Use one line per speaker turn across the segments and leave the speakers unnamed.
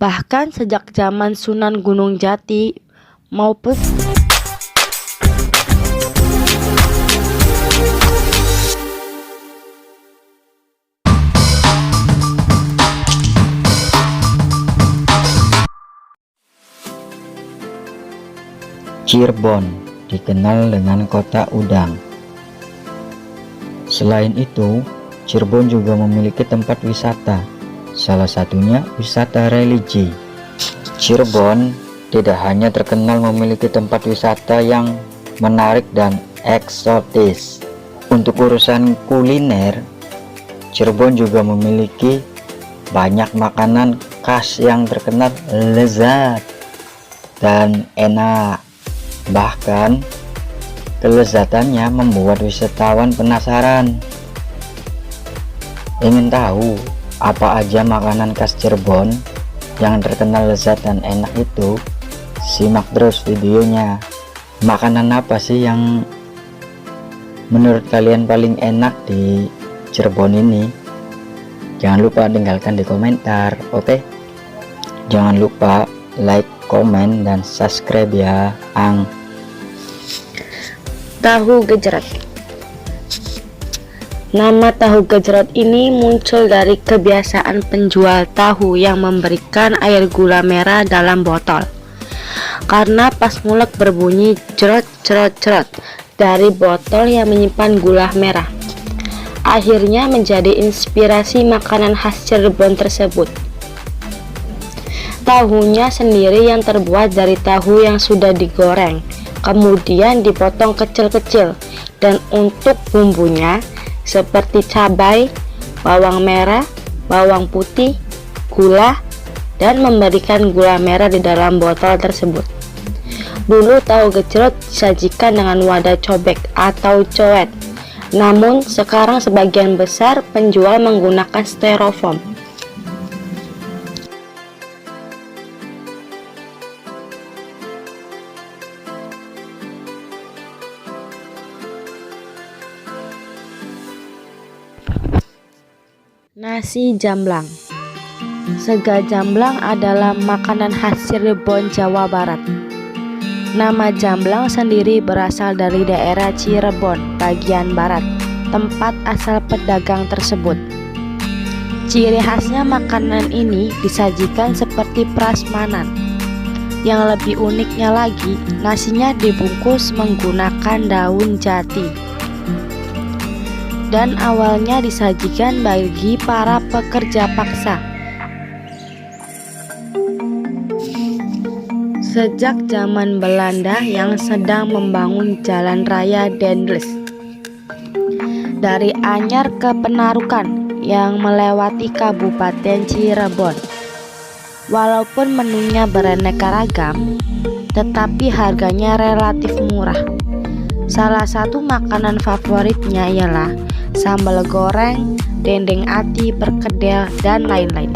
Bahkan sejak zaman Sunan Gunung Jati maupun
Cirebon dikenal dengan kota udang. Selain itu, Cirebon juga memiliki tempat wisata, salah satunya wisata religi. Cirebon tidak hanya terkenal memiliki tempat wisata yang menarik dan eksotis. Untuk urusan kuliner, Cirebon juga memiliki banyak makanan khas yang terkenal lezat dan enak. Bahkan kelezatannya membuat wisatawan penasaran. Ingin tahu apa aja makanan khas Cirebon yang terkenal lezat dan enak itu? Simak terus videonya. Makanan apa sih yang menurut kalian paling enak di Cirebon ini? Jangan lupa tinggalkan di komentar, oke? Jangan lupa like, komen, dan subscribe ya.
tahu gejrot. Nama tahu gejrot ini muncul dari kebiasaan penjual tahu yang memberikan air gula merah dalam botol. Karena pas mulek berbunyi cerot dari botol yang menyimpan gula merah. Akhirnya menjadi inspirasi makanan khas Cirebon tersebut. Tahunya sendiri yang terbuat dari tahu yang sudah digoreng, kemudian dipotong kecil-kecil, dan untuk bumbunya seperti cabai, bawang merah, bawang putih, gula, dan memberikan gula merah di dalam botol tersebut. Dulu tahu gejrot disajikan dengan wadah cobek atau coet, namun sekarang sebagian besar penjual menggunakan styrofoam. Nasi jamblang. Sega jamblang adalah makanan khas Cirebon, Jawa Barat. Nama jamblang sendiri berasal dari daerah Cirebon bagian barat, tempat asal pedagang tersebut. Ciri khasnya makanan ini disajikan seperti prasmanan. Yang lebih uniknya lagi, nasinya dibungkus menggunakan daun jati. Dan awalnya disajikan bagi para pekerja paksa. Sejak zaman Belanda yang sedang membangun jalan raya Dendels dari Anyar ke Penarukan yang melewati Kabupaten Cirebon. Walaupun menunya beraneka ragam, tetapi harganya relatif murah. Salah satu makanan favoritnya ialah sambal goreng, dendeng ati, perkedel, dan lain-lain.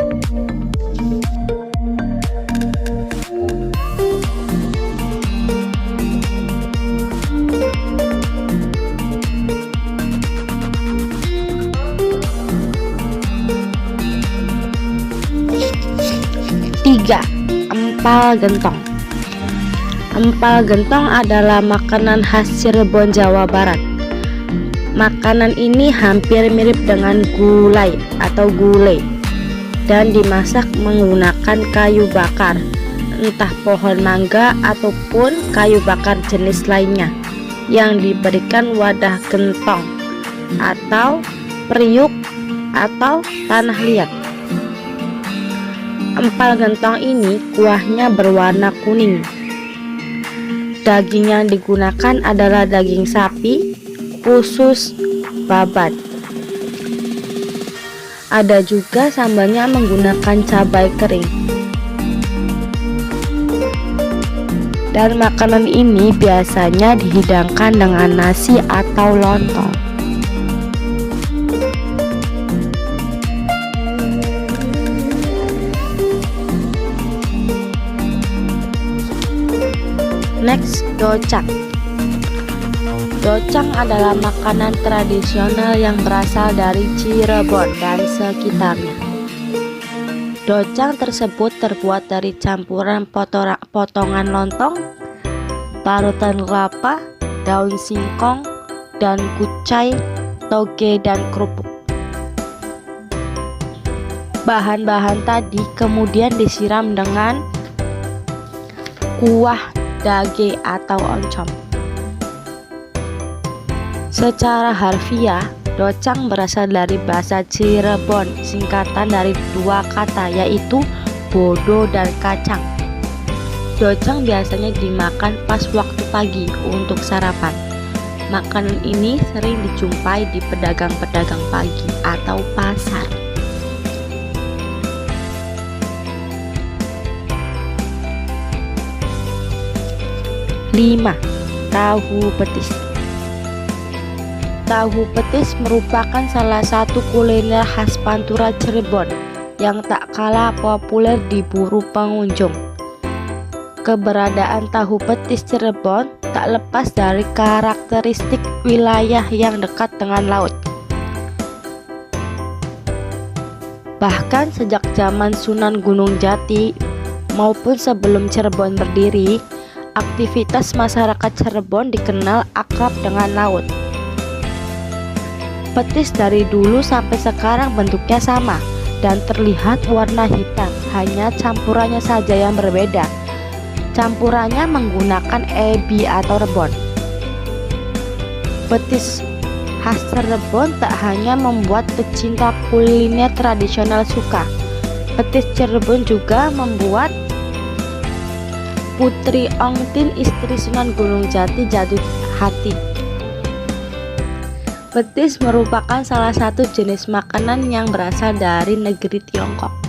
Tiga, empal gentong. Empal gentong adalah makanan khas Cirebon, Jawa Barat. Makanan ini hampir mirip dengan gulai atau gulai dan dimasak menggunakan kayu bakar, entah pohon mangga ataupun kayu bakar jenis lainnya, yang diberikan wadah gentong atau periuk atau tanah liat. Empal gentong ini kuahnya berwarna kuning. Daging yang digunakan adalah daging sapi, khusus babat. Ada juga sambalnya menggunakan cabai kering. Dan makanan ini biasanya dihidangkan dengan nasi atau lontong. Next, docang. Docang adalah makanan tradisional yang berasal dari Cirebon dan sekitarnya. Docang tersebut terbuat dari campuran potongan lontong, parutan kelapa, daun singkong, dan kucai, toge, dan kerupuk. Bahan-bahan tadi kemudian disiram dengan kuah dage atau oncom. Secara harfiah, docang berasal dari bahasa Cirebon, singkatan dari dua kata yaitu bodo dan kacang. Docang biasanya dimakan pas waktu pagi untuk sarapan. Makanan ini sering dijumpai di pedagang-pedagang pagi atau pasar. 5. Tahu petis. Tahu petis merupakan salah satu kuliner khas Pantura Cirebon yang tak kalah populer diburu pengunjung. Keberadaan tahu petis Cirebon tak lepas dari karakteristik wilayah yang dekat dengan laut. Bahkan sejak zaman Sunan Gunung Jati maupun sebelum Cirebon berdiri, aktivitas masyarakat Cirebon dikenal akrab dengan laut. Petis dari dulu sampai sekarang bentuknya sama dan terlihat warna hitam, hanya campurannya saja yang berbeda. Campurannya menggunakan ebi atau rebon. Petis khas Cirebon tak hanya membuat pecinta kuliner tradisional suka. Petis Cirebon juga membuat Putri Ong Tin, istri Sunan Gunung Jati, jatuh hati. Petis merupakan salah satu jenis makanan yang berasal dari negeri Tiongkok.